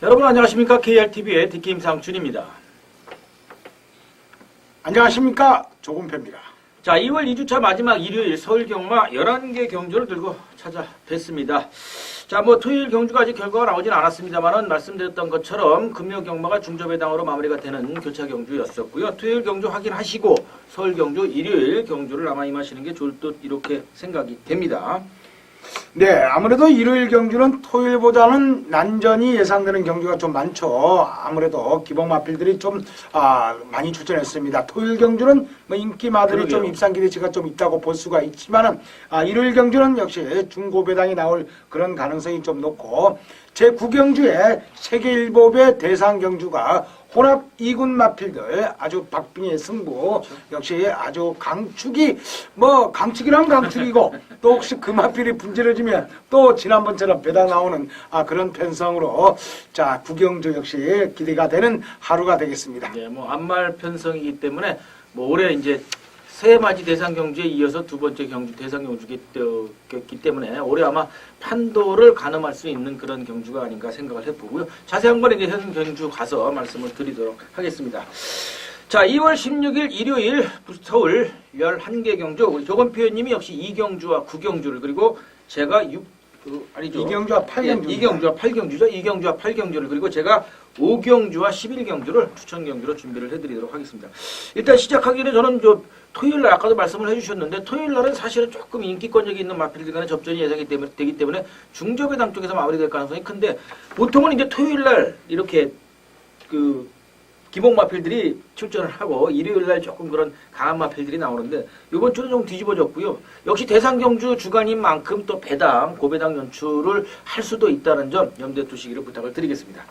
여러분 안녕하십니까? KRTV의 디킴상춘입니다. 안녕하십니까? 조금표입니다. 자, 2월 2주차 마지막 일요일 서울 경마 11개 경주를 들고 찾아뵙습니다. 자, 토요일 경주가 아직 결과가 나오진 않았습니다만은 말씀드렸던 것처럼 금요 경마가 중저배당으로 마무리가 되는 교차 경주였었고요. 토요일 경주 확인하시고 서울 경주, 일요일 경주를 아마 임하시는 게 좋을 듯 이렇게 생각이 됩니다. 네, 아무래도 일요일 경주는 토요일보다는 난전이 예상되는 경주가 좀 많죠. 아무래도 기복마필들이 좀 많이 출전했습니다. 토요일 경주는 인기마들이 그러게요. 좀 입상 기대치가 좀 있다고 볼 수가 있지만은 일요일 경주는 역시 중고배당이 나올 그런 가능성이 좀 높고 제9경주에 세계일보배 대상 경주가 혼합 2군 마필들 아주 박빙의 승부 역시 아주 강축이 강축이란 강축이고 또 혹시 그 마필이 분질러지면 또 지난번처럼 배당 나오는 그런 편성으로 자 9경주 역시 기대가 되는 하루가 되겠습니다. 네, 안말 편성이기 때문에 올해 이제 새 맞이 대상 경주에 이어서 두 번째 경주 대상 경주기 때문에 올해 아마 판도를 가늠할 수 있는 그런 경주가 아닌가 생각을 해보고요. 자세한 건 이제 현 경주 가서 말씀을 드리도록 하겠습니다. 자, 2월 16일 일요일 서울 11개 경주 우리 조건표 의원님이 역시 2경주와 9경주를 그리고 제가 2경주와 8경주. 2경주와 8경주죠. 2경주와 8경주를 그리고 제가 5경주와 11경주를 추천 경주로 준비를 해드리도록 하겠습니다. 일단 시작하기 전에 저는 토요일날 아까도 말씀을 해주셨는데 토요일날은 사실은 조금 인기권력이 있는 마필들 간의 접전이 예상이 되기 때문에 중저배당 쪽에서 마무리될 가능성이 큰데 보통은 이제 토요일날 이렇게 기복 마필들이 출전을 하고 일요일날 조금 그런 강한 마필들이 나오는데 이번 주는 좀 뒤집어졌고요. 역시 대상 경주 주간인 만큼 또 고배당 연출을 할 수도 있다는 점 염두에 두시기를 부탁을 드리겠습니다.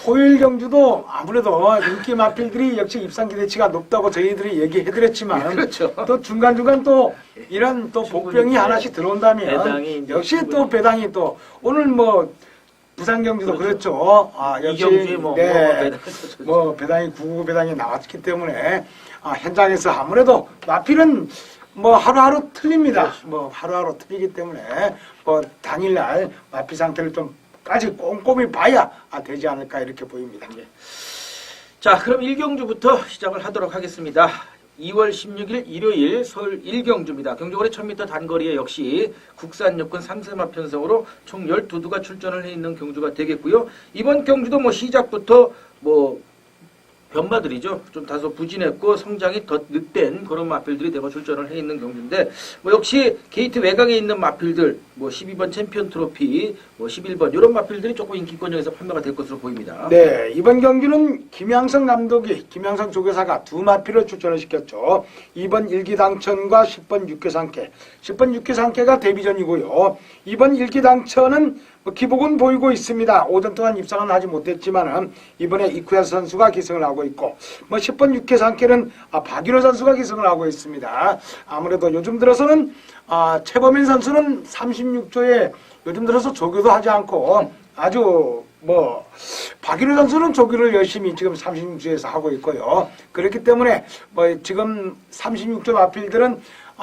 토요일 경주도 아무래도 인기 마필들이 역시 입상 기대치가 높다고 저희들이 얘기해드렸지만 그렇죠. 또 중간중간 또 이런 또 복병이 하나씩 들어온다면 역시 또 배당이 또 오늘 부산 경주도 그렇죠. 역시 배당이 999 배당이 나왔기 때문에 현장에서 아무래도 마필은 하루하루 틀립니다. 하루하루 틀리기 때문에 당일날 마필 상태를 좀 까지 꼼꼼히 봐야 되지 않을까 이렇게 보입니다. 네. 자, 그럼 1경주부터 시작을 하도록 하겠습니다. 2월 16일 일요일 서울 1경주입니다. 경주거리 1000m 단거리에 역시 국산 여권 3세마 편성으로 총 12두가 출전을 해 있는 경주가 되겠고요. 이번 경주도 시작부터 변마들이죠. 좀 다소 부진했고 성장이 더 늦된 그런 마필들이 대거 출전을 해 있는 경주인데 역시 게이트 외곽에 있는 마필들 12번 챔피언 트로피 11번 이런 마필들이 조금 인기권역에서 판매가 될 것으로 보입니다. 네, 이번 경기는 김양성 감독이 김양성 조교사가 두 마필을 출전을 시켰죠. 2번 일기당천과 10번 육회상쾌. 10번 육회상쾌가 데뷔전이고요. 2번 일기당천은 기복은 보이고 있습니다. 5전 동안 입상은 하지 못했지만 이번에 이쿠야 선수가 기승을 하고 있고 10번 육회상쾌는 박윤호 선수가 기승을 하고 있습니다. 아무래도 요즘 들어서는 최범인 선수는 36조에 요즘 들어서 조교도 하지 않고 아주 박윤호 선수는 조교를 열심히 지금 36조에서 하고 있고요. 그렇기 때문에 지금 36조 마필들은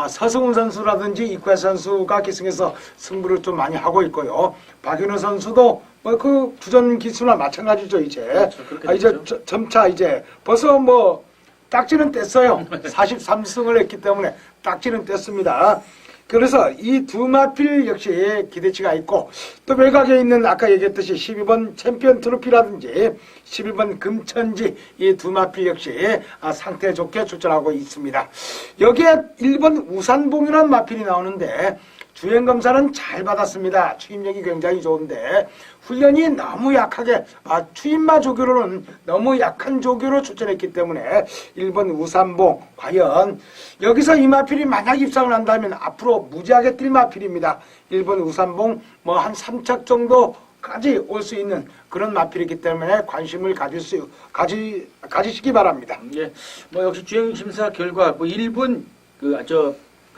서승훈 선수라든지 이쿠야 선수가 기승해서 승부를 좀 많이 하고 있고요. 박윤호 선수도 그 주전 기수나 마찬가지죠 이제. 그렇죠, 이제 점차 이제 벌써 딱지는 뗐어요. 43승을 했기 때문에 딱지는 뗐습니다. 그래서 이 두 마필 역시 기대치가 있고 또 외곽에 있는 아까 얘기했듯이 12번 챔피언 트로피라든지 11번 금천지 이 두 마필 역시 상태 좋게 출전하고 있습니다. 여기에 1번 우산봉이라는 마필이 나오는데 주행검사는 잘 받았습니다. 추임력이 굉장히 좋은데 훈련이 너무 약하게 추임마 조교로는 너무 약한 조교로 출전했기 때문에 1번 우산봉 과연 여기서 이 마필이 만약 입상을 한다면 앞으로 무지하게 뛸 마필입니다. 1번 우산봉 한 3착 정도까지 올 수 있는 그런 마필이기 때문에 관심을 가지시기 바랍니다. 예, 역시 주행심사 결과 1분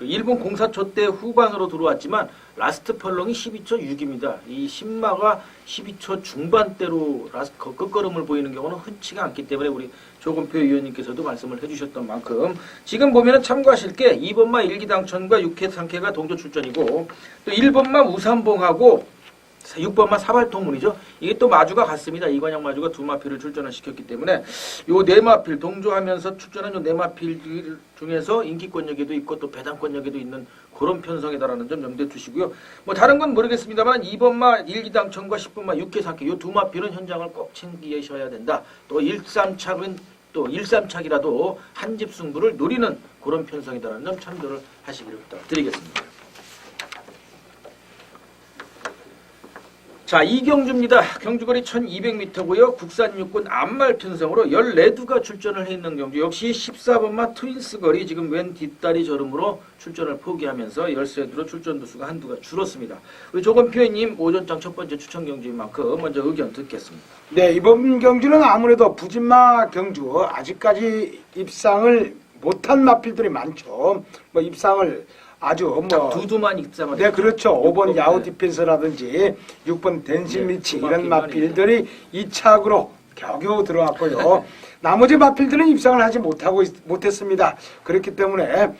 일본 공사초 때 후반으로 들어왔지만 라스트 펄렁이 12초 6입니다. 이 신마가 12초 중반대로 끝걸음을 보이는 경우는 흔치가 않기 때문에 우리 조건표 의원님께서도 말씀을 해주셨던 만큼 지금 보면은 참고하실 게 2번마 일기당천과 6회 상쾌가 동조 출전이고 또 1번마 우산봉하고 6번마 사발통문이죠. 이게 또 마주가 같습니다. 이관영 마주가 두 마필을 출전을 시켰기 때문에 요 네 마필 동조하면서 출전한 요 네 마필 중에서 인기권역에도 있고 또 배당권역에도 있는 그런 편성이다라는 점 염두에 두시고요. 뭐 다른 건 모르겠습니다만 2번마 1기당천과 10번마 6개 4개 요 두 마필은 현장을 꼭 챙기셔야 된다. 또 1~3착은 또 1~3착이라도 한 집 승부를 노리는 그런 편성이다라는 점 참조를 하시기를 부탁드리겠습니다. 자, 이경주입니다. 경주거리 1200m고요. 국산 육군 암말 편성으로 14두가 출전을 해 있는 경주. 역시 14번마 트윈스 거리 지금 왼 뒷다리 저름으로 출전을 포기하면서 13두로 출전 두수가 한두가 줄었습니다. 우리 조건표님 오전장 첫 번째 추천 경주인 만큼 먼저 의견 듣겠습니다. 네, 이번 경주는 아무래도 부진마 경주 아직까지 입상을 못한 마필들이 많죠. 뭐 입상을 아주 뭐 두두만 입장을 네, 그렇죠. 5번 네. 야후 디펜스라든지 6번 댄싱 네, 리치 두 이런 마필만이죠. 마필들이 2착으로 겨우겨우 들어왔고요. 나머지 마필들은 입상을 하지 못했습니다. 그렇기 때문에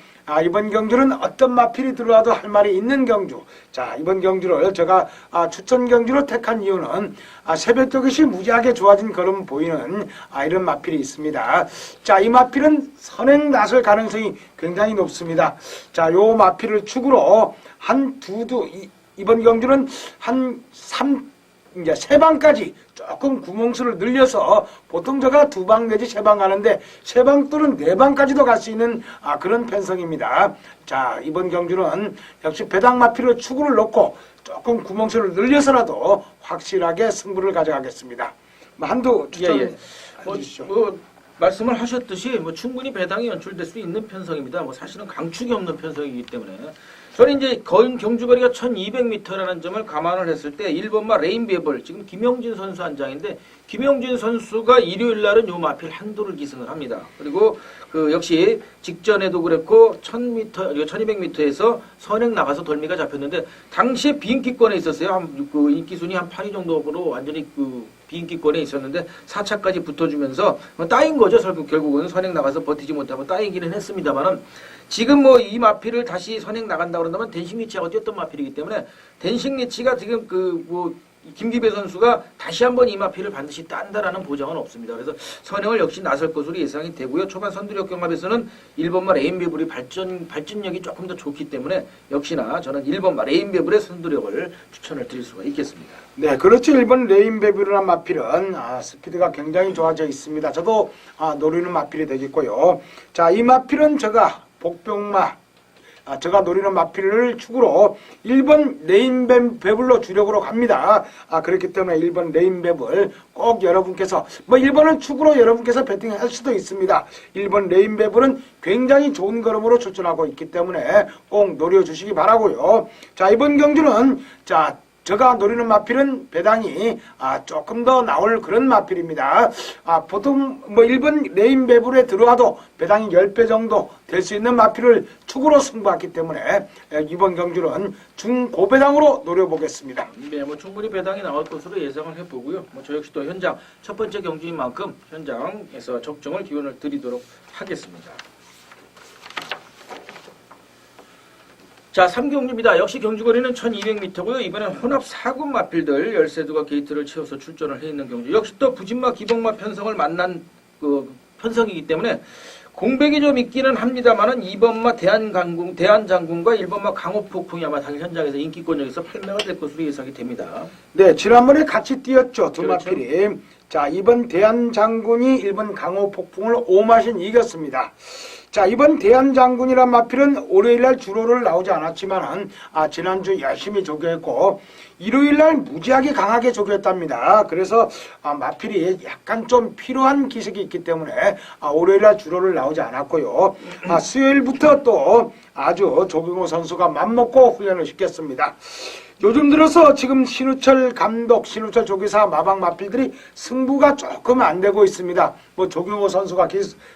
이번 경주는 어떤 마필이 들어와도 할 말이 있는 경주. 자, 이번 경주를 제가 추천 경주로 택한 이유는 새벽 저것이 무지하게 좋아진 걸음 보이는 이런 마필이 있습니다. 자, 이 마필은 선행 나설 가능성이 굉장히 높습니다. 자, 요 마필을 축으로 한 이번 경주는 이제 3방까지 조금 구멍수를 늘려서 보통 제가 2방 내지 3방 가는데 3방 또는 4방까지도 갈 수 있는 그런 편성입니다. 자, 이번 경주는 역시 배당 마필을 축구를 넣고 조금 구멍수를 늘려서라도 확실하게 승부를 가져가겠습니다. 한두 추천 해주시죠. 말씀을 하셨듯이 충분히 배당이 연출될 수 있는 편성입니다. 사실은 강축이 없는 편성이기 때문에 저는 이제 경주거리가 1200m라는 점을 감안을 했을 때 1번마 레인베벌 지금 김영진 선수 한 장인데 김영진 선수가 일요일 날은 요 마필 한두를 기승을 합니다. 그리고 역시 직전에도 그랬고 1200m에서 선행 나가서 돌미가 잡혔는데 당시에 비인기권에 있었어요. 인기순위 한 8위 정도로 완전히 비인기권에 있었는데 4차까지 붙어주면서 따인 거죠. 결국은 선행 나가서 버티지 못하고 따이기는 했습니다만은 지금 이 마필을 다시 선행 나간다 그런다면 댄싱 리치하고 뛰었던 마필이기 때문에 댄싱 리치가 지금 김기배 선수가 다시 한번 이 마필을 반드시 딴다라는 보장은 없습니다. 그래서 선행을 역시 나설 것으로 예상이 되고요. 초반 선두력 경합에서는 1번마 레인베블이 발진력이 조금 더 좋기 때문에 역시나 저는 1번마 레인베블의 선두력을 추천을 드릴 수가 있겠습니다. 네, 그렇죠. 1번 레인베블이라는 마필은 스피드가 굉장히 좋아져 있습니다. 저도 노리는 마필이 되겠고요. 자, 이 마필은 제가 복병마 제가 노리는 마필을 축으로 1번 레인베블로 주력으로 갑니다. 그렇기 때문에 1번 레인베블 꼭 여러분께서 1번은 축으로 여러분께서 배팅할 수도 있습니다. 1번 레인베블은 굉장히 좋은 걸음으로 출전하고 있기 때문에 꼭 노려주시기 바라고요. 자, 이번 경주는 제가 노리는 마필은 배당이 조금 더 나올 그런 마필입니다. 보통 1번 레인베블에 들어와도 배당이 10배 정도 될 수 있는 마필을 축으로 승부했기 때문에 이번 경주는 중고배당으로 노려보겠습니다. 네, 충분히 배당이 나올 것으로 예상을 해보고요. 저 역시 또 현장 첫 번째 경주인 만큼 현장에서 적정을 기원을 드리도록 하겠습니다. 자, 3경주입니다. 역시 경주거리는 1200m고요. 이번엔 혼합 4군 마필들 13두가 게이트를 채워서 출전을 해 있는 경주. 역시 또 부진마, 기복마 편성을 만난 편성이기 때문에 공백이 좀 있기는 합니다만은 2번마 대한장군과 1번마 강호폭풍이 아마 당일 현장에서 인기권역에서 판매가 될 것으로 예상이 됩니다. 네, 지난번에 같이 뛰었죠. 두 그렇죠. 마필이. 자, 이번 대한장군이 1번 강호폭풍을 5마신 이겼습니다. 자, 이번 대한장군이란 마필은 월요일날 주로를 나오지 않았지만은 지난주 열심히 조교했고 일요일날 무지하게 강하게 조교했답니다. 그래서 마필이 약간 좀 필요한 기색이 있기 때문에 월요일날 주로를 나오지 않았고요. 수요일부터 또 아주 조경호 선수가 맘먹고 훈련을 시켰습니다. 요즘 들어서 지금 신우철 감독, 신우철 조교사 마방 마필들이 승부가 조금 안 되고 있습니다. 뭐 조경호 선수가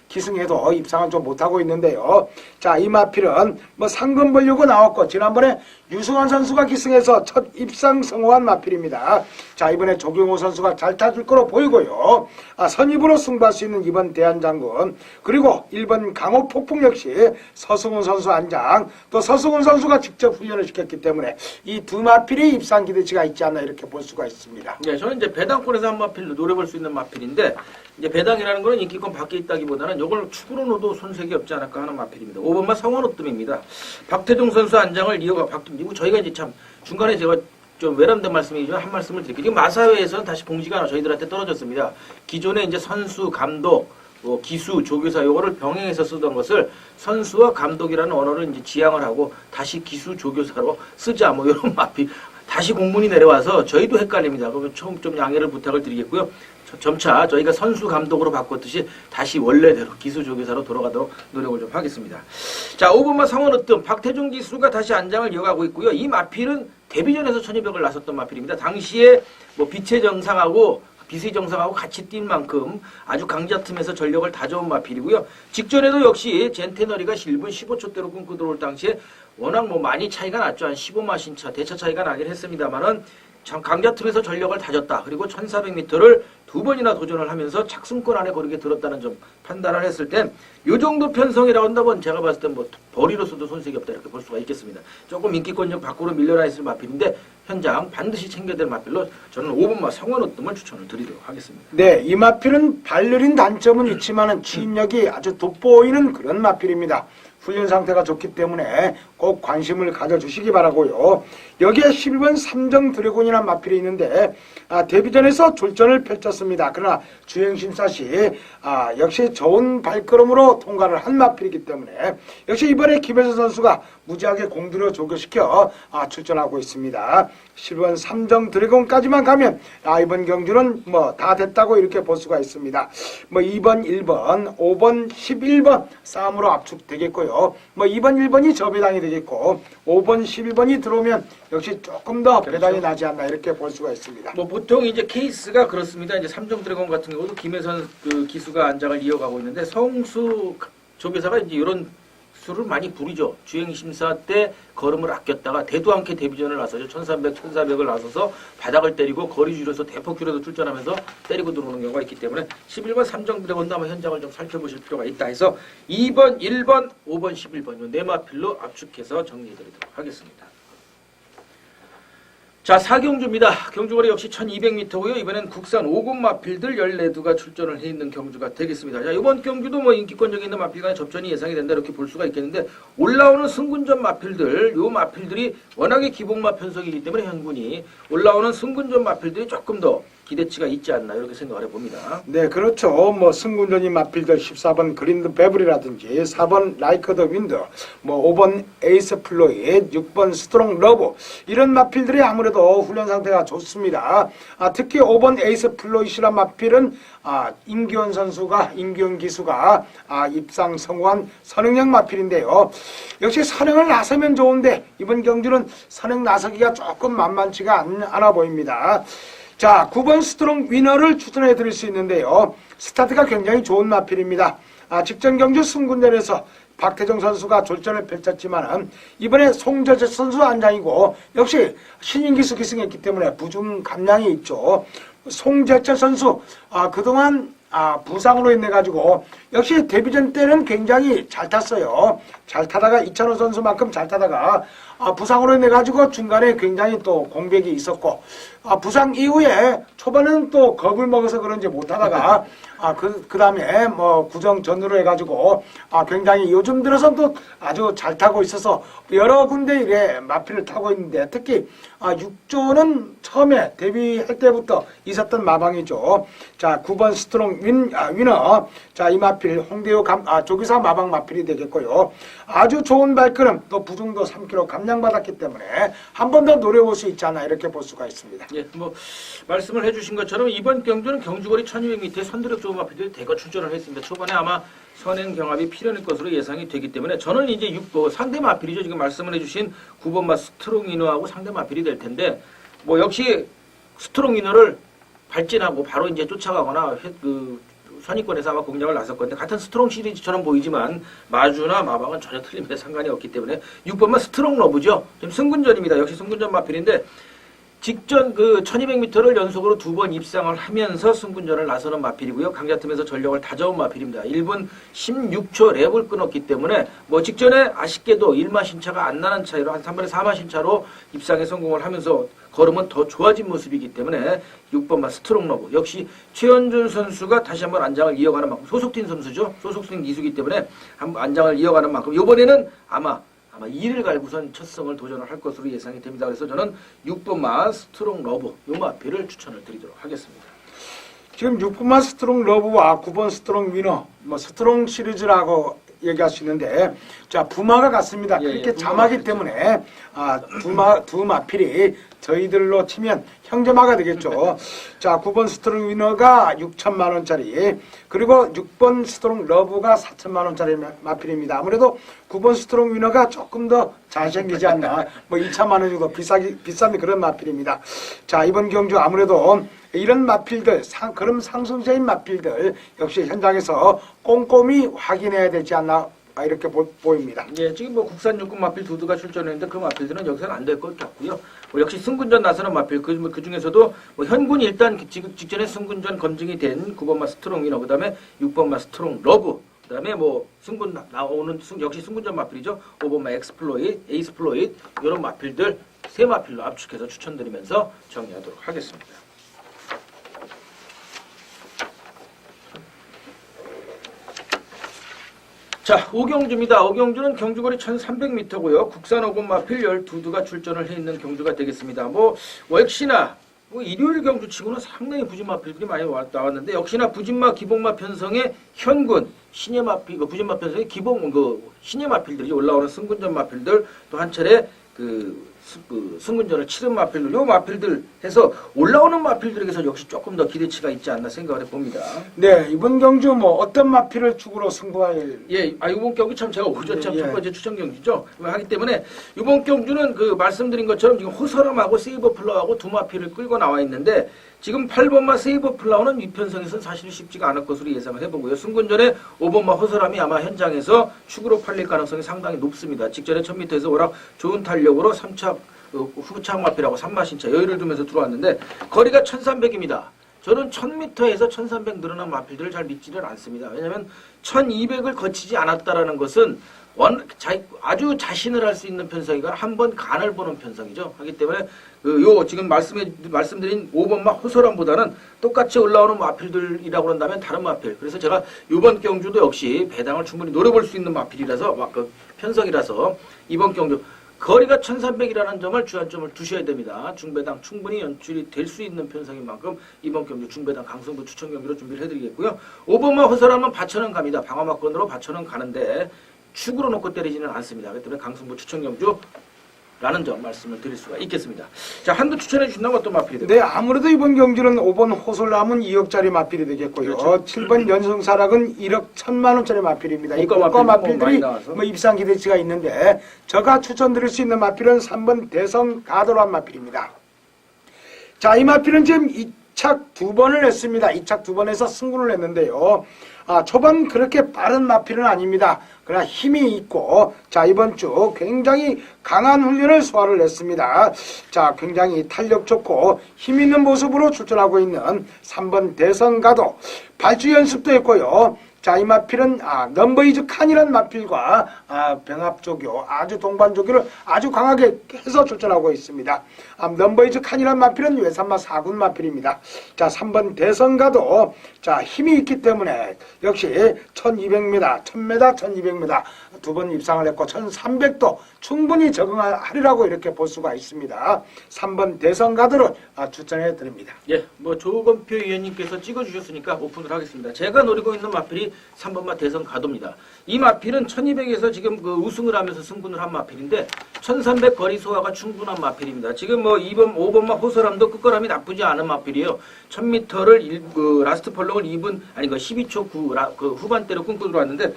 기승해도 입상은 좀 못하고 있는데요. 자, 이 마필은 뭐 상금 벌려고 나왔고 지난번에 유승환 선수가 기승해서 첫 입상 성공한 마필입니다. 자, 이번에 조경호 선수가 잘 타줄 거로 보이고요. 선입으로 승부할 수 있는 이번 대한장군, 그리고 1번 강호 폭풍 역시 서승훈 선수 안장, 또 서승훈 선수가 직접 훈련을 시켰기 때문에 이 두 마필이 입상 기대치가 있지 않나 이렇게 볼 수가 있습니다. 네, 저는 이제 배당권에서 한 마필로 노려볼 수 있는 마필인데, 이제 배당이라는 거는 인기권 밖에 있다기보다는 이걸 축으로 넣어도 손색이 없지 않을까 하는 마필입니다. 5번마 성원우뜸입니다. 박태종 선수 안장을 이어가 박태종, 저희가 이제 참 중간에 제가 좀 외람된 말씀이지만 한 말씀을 드릴게요. 지금 마사회에서는 다시 공지가 저희들한테 떨어졌습니다. 기존에 이제 선수, 감독, 기수, 조교사 요거를 병행해서 쓰던 것을 선수와 감독이라는 언어를 이제 지향을 하고 다시 기수, 조교사로 쓰자 뭐 이런 마필 다시 공문이 내려와서 저희도 헷갈립니다. 그러면 좀 양해를 부탁을 드리겠고요. 점차 저희가 선수 감독으로 바꿨듯이 다시 원래대로 기수 조교사로 돌아가도록 노력을 좀 하겠습니다. 자, 5번마 성원으뜸 박태종 기수가 다시 안장을 이어가고 있고요. 이 마필은 데뷔전에서 1200을 나섰던 마필입니다. 당시에 뭐 빛의 정상하고 같이 뛴 만큼 아주 강자틈에서 전력을 다져온 마필이고요. 직전에도 역시 젠테너리가 1분 15초대로 끊고 들어올 당시에 워낙 뭐 많이 차이가 났죠. 한 15마신 차, 대차 차이가 나긴 했습니다만은 참 강자틈에서 전력을 다졌다. 그리고 1400m를 두 번이나 도전을 하면서 착승권 안에 거르게 들었다는 점 판단을 했을 땐 요 정도 편성이라고 한다면 제가 봤을 땐 뭐 벌이로서도 손색이 없다 이렇게 볼 수가 있겠습니다. 조금 인기권 좀 밖으로 밀려나 있을 마필인데 현장 반드시 챙겨야 될 마필로 저는 5번마 성원우뜸을 추천을 드리도록 하겠습니다. 네, 이 마필은 발느린 단점은 있지만은 추진력이 아주 돋보이는 그런 마필입니다. 훈련 상태가 좋기 때문에 꼭 관심을 가져주시기 바라고요. 여기에 11번 삼정 드래곤이라는 마필이 있는데 데뷔전에서 졸전을 펼쳤습니다. 그러나 주행심사 시 역시 좋은 발걸음으로 통과를 한 마필이기 때문에 역시 이번에 김혜수 선수가 무지하게 공들여 조교시켜 출전하고 있습니다. 11번 삼정 드래곤까지만 가면 이번 경주는 뭐 다 됐다고 이렇게 볼 수가 있습니다. 뭐 2번, 1번, 5번, 11번 싸움으로 압축되겠고요. 뭐 2번, 1번이 저배당이 되겠고 5번, 11번이 들어오면 역시 조금 더 배당이 나지 않나 이렇게 볼 수가 있습니다. 뭐 보통 이제 케이스가 그렇습니다. 이제 삼정 드래곤 같은 경우도 김혜선 그 기수가 안장을 이어가고 있는데 성수 조교사가 이제 이런 수를 많이 부리죠. 주행 심사 때 걸음을 아꼈다가 대도 않게 데뷔전을 나서죠. 1300, 1400을 나서서 바닥을 때리고 거리 줄여서 대폭줄에도 출전하면서 때리고 들어오는 경우가 있기 때문에 11번 삼정 드래곤도 아마 현장을 좀 살펴보실 필요가 있다 해서 2번, 1번, 5번, 11번 요 네 마필로 압축해서 정리해드리도록 하겠습니다. 자, 4경주입니다. 경주거리 역시 1200m고요. 이번엔 국산 5군 마필들 14두가 출전을 해 있는 경주가 되겠습니다. 자, 이번 경주도 뭐 인기권적인 있는 마필 간의 접전이 예상이 된다 이렇게 볼 수가 있겠는데 올라오는 승군전 마필들, 요 마필들이 워낙에 기복마 편성이기 때문에 현군이 올라오는 승군전 마필들이 조금 더 기대치가 있지 않나 이렇게 생각을 해봅니다. 네, 그렇죠. 뭐 승군전이 마필들 14번 그린드 베블이라든지 4번 라이크 더 윈드, 뭐 5번 에이스 플로이드, 6번 스트롱 러브 이런 마필들이 아무래도 훈련 상태가 좋습니다. 특히 5번 에이스 플로이드란 마필은 임기원 기수가 입상 성공한 선행형 마필인데요. 역시 선행을 나서면 좋은데 이번 경주는 선행 나서기가 조금 만만치가 않아 보입니다. 자, 9번 스트롱 위너를 추천해 드릴 수 있는데요. 스타트가 굉장히 좋은 마필입니다. 직전 경주 승군전에서 박태정 선수가 졸전을 펼쳤지만 이번에 송재철 선수 안장이고 역시 신인 기수 기승했기 때문에 부중 감량이 있죠. 송재철 선수 그동안 부상으로 인해 가지고 역시 데뷔전 때는 굉장히 잘 탔어요. 잘 타다가 이찬호 선수만큼 잘 타다가 부상으로 인해 가지고 중간에 굉장히 또 공백이 있었고 부상 이후에 초반에는 또 겁을 먹어서 그런지 못 하다가 그 다음에 뭐 구정 전으로 해가지고 굉장히 요즘 들어서 또 아주 잘 타고 있어서 여러 군데 이래 마필을 타고 있는데 특히 6조는 처음에 데뷔할 때부터 있었던 마방이죠. 자, 9번 스트롱 위너. 자, 이 마필 홍대호 조기사 마방 마필이 되겠고요. 아주 좋은 발걸음 또 부중도 3kg 감량받았기 때문에 한 번 더 노려볼 수 있지 않나 이렇게 볼 수가 있습니다. 예, 뭐 말씀을 해주신 것처럼 이번 경주는 경주거리 1200m에 선두력 좋은 마필들이 대거 출전을 했습니다. 초반에 아마 선행 경합이 필연일 것으로 예상이 되기 때문에 저는 이제 6도 상대 마필이죠. 지금 말씀을 해주신 9번마 스트롱 위너하고 상대 마필이 될 텐데 뭐 역시 스트롱 위너를 발진하고 바로 이제 쫓아가거나 선입권에서 아마 공략을 나섰 건데 같은 스트롱 시리즈처럼 보이지만 마주나 마방은 전혀 틀림에 상관이 없기 때문에 6번만 스트롱 러브죠. 지금 승군전입니다. 역시 승군전 마필인데 직전 그 1200m를 연속으로 2번 입상을 하면서 승군전을 나서는 마필이고요. 강자 틈에서 전력을 다져온 마필입니다. 1분 16초 랩을 끊었기 때문에 뭐 직전에 아쉽게도 1마신차가 안 나는 차이로 한 3번에 4마신차로 입상에 성공을 하면서 걸음은 더 좋아진 모습이기 때문에 6번만 스트롱 러브. 역시 최현준 선수가 다시 한번 안장을 이어가는 만큼 소속팀 선수죠. 소속팀 기수기 때문에 한번 안장을 이어가는 만큼 이번에는 아마 2를 갈고선 첫 승을 도전을 할 것으로 예상이 됩니다. 그래서 저는 6번만 스트롱 러브 요 마필을 추천을 드리도록 하겠습니다. 지금 6번만 스트롱 러브와 9번 스트롱 위너, 뭐 스트롱 시리즈라고 얘기할 수 있는데, 자 부마가 같습니다. 예, 그렇게 부마가 자마기 같죠. 때문에 두 마필이 저희들로 치면 형제마가 되겠죠. 자 9번 스트롱 위너가 6천만 원짜리, 그리고 6번 스트롱 러브가 4천만 원짜리 마필입니다. 아무래도 9번 스트롱 위너가 조금 더 잘생기지 않나, 뭐 2천만 원 정도 비싼 그런 마필입니다. 자 이번 경주 아무래도 이런 마필들, 그런 상승세인 마필들 역시 현장에서 꼼꼼히 확인해야 되지 않나 이렇게 보입니다. 예, 지금 뭐 국산 육군 마필 두두가 출전했는데 그 마필들은 여기서는 안 될 것 같고요. 뭐 역시 승군전 나서는 마필 그 중에서도 뭐 현군 일단 직전에 승군전 검증이 된 9번마 스트롱 위너, 그다음에 6번마 스트롱 러브, 그다음에 뭐 승군 나오는 역시 승군전 마필이죠. 5번마 엑스플로잇, 에이스플로잇 이런 마필들 세 마필로 압축해서 추천드리면서 정리하도록 하겠습니다. 자, 오경주입니다. 오경주는 경주거리 1300m고요. 국산 5번 마필 12두가 출전을 해 있는 경주가 되겠습니다. 뭐 역시나 뭐 일요일 경주치고는 상당히 부진 마필들이 많이 나왔는데 역시나 부진마 기본마 편성의 현군 신예 마필, 부진마 편성의 기본 신예 마필들이 올라오는 승군전 마필들 또 한 차례 승군전을 치른 마필들, 요 마필들 해서 올라오는 마필들에게서 역시 조금 더 기대치가 있지 않나 생각을 해봅니다. 네, 이번 경주 뭐 어떤 마필을 축으로 승부할? 예, 이번 경기 참 제가 오전 첫 예. 번째 추천 경기죠. 하기 때문에 이번 경주는 그 말씀드린 것처럼 지금 호서람하고 세이버 플라우하고 두 마필을 끌고 나와 있는데 지금 8번마 세이버 플라우는 위편성에서는 사실 쉽지가 않을 것으로 예상을 해보고요. 승군전에 5번마 호서람이 아마 현장에서 축으로 팔릴 가능성이 상당히 높습니다. 직전에 1000m에서 워낙 좋은 탄력으로 3차 후창 마필하고 3마신차 여유를 두면서 들어왔는데 거리가 1300입니다. 저는 1000m에서 1300 늘어난 마필들을 잘 믿지를 않습니다. 왜냐하면 1200을 거치지 않았다라는 것은 아주 자신을 할 수 있는 편성이가 한번 간을 보는 편성이죠. 하기 때문에 요 지금 말씀드린 5번마 호소람보다는 똑같이 올라오는 마필들이라고 그런다면 다른 마필. 그래서 제가 이번 경주도 역시 배당을 충분히 노려볼 수 있는 마필이라서 그 편성이라서 이번 경주 거리가 1300이라는 점을 주안점을 두셔야 됩니다. 중배당 충분히 연출이 될 수 있는 편성인 만큼 이번 경주 중배당 강성부 추천 경기로 준비를 해드리겠고요. 5번마 호소람은 바천은 갑니다. 방어막건으로 바천은 가는데 축으로 놓고 때리지는 않습니다. 그렇기 때문에 강승부 추천 경주라는 점 말씀을 드릴 수가 있겠습니다. 자, 한두 추천해 주신다면 어떤 마필이 될까요? 네, 아무래도 이번 경주는 5번 호솔람은 2억짜리 마필이 되겠고요. 그렇죠. 7번 연성사락은 1억 1000만 원짜리 마필입니다. 이 고가 고가 마필이 마필들이 많이 나와서. 뭐 입상 기대치가 있는데 제가 추천드릴 수 있는 마필은 3번 대성 가도란 마필입니다. 자, 이 마필은 지금 2착 2번을 했습니다. 2착 2번에서 승부를 했는데요. 초반 그렇게 빠른 마필은 아닙니다. 그러나 힘이 있고, 자, 이번 주 굉장히 강한 훈련을 소화를 했습니다. 자, 굉장히 탄력 좋고 힘 있는 모습으로 출전하고 있는 3번 대성가도 발주 연습도 했고요. 자, 이 마필은 넘버이즈 칸이라는 마필과 병합조교, 아주 동반조교를 아주 강하게 해서 출전하고 있습니다. 넘버이즈 칸이라는 마필은 외산마 4군 마필입니다. 자, 3번 대성가도 자, 힘이 있기 때문에 역시 1200m, 1000m, 1200m 두 번 입상을 했고 1300도 충분히 적응하리라고 이렇게 볼 수가 있습니다. 3번 대성가도를 추천해 드립니다. 예, 뭐 조건표 위원님께서 찍어주셨으니까 오픈을 하겠습니다. 제가 노리고 있는 마필이 3번마 대성 가도입니다. 이 마필은 1200에서 지금 그 우승을 하면서 승분을 한 마필인데 1300 거리 소화가 충분한 마필입니다. 지금 뭐 5번마 호소람도 끝걸음이 나쁘지 않은 마필이에요. 1000m를 라스트 펄럭을 2분 아니 그 12초 9 그 후반대로 끊고 들어왔는데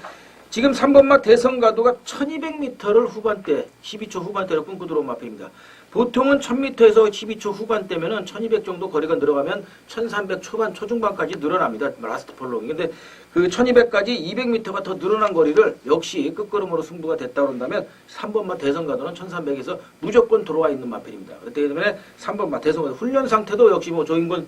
지금 3번마 대성가도가 1200m를 후반대, 12초 후반대로 끊고 들어온 마필입니다. 보통은 1000m에서 12초 후반대면은 1200 정도 거리가 늘어가면 1300 초반, 초중반까지 늘어납니다. 라스트 폴롱이. 근데 그 1200까지 200m가 더 늘어난 거리를 역시 끝걸음으로 승부가 됐다 그런다면 3번마 대성가도는 1300에서 무조건 들어와 있는 마필입니다. 그렇기 때문에 3번마 대성가도 훈련 상태도 역시 뭐 조인권이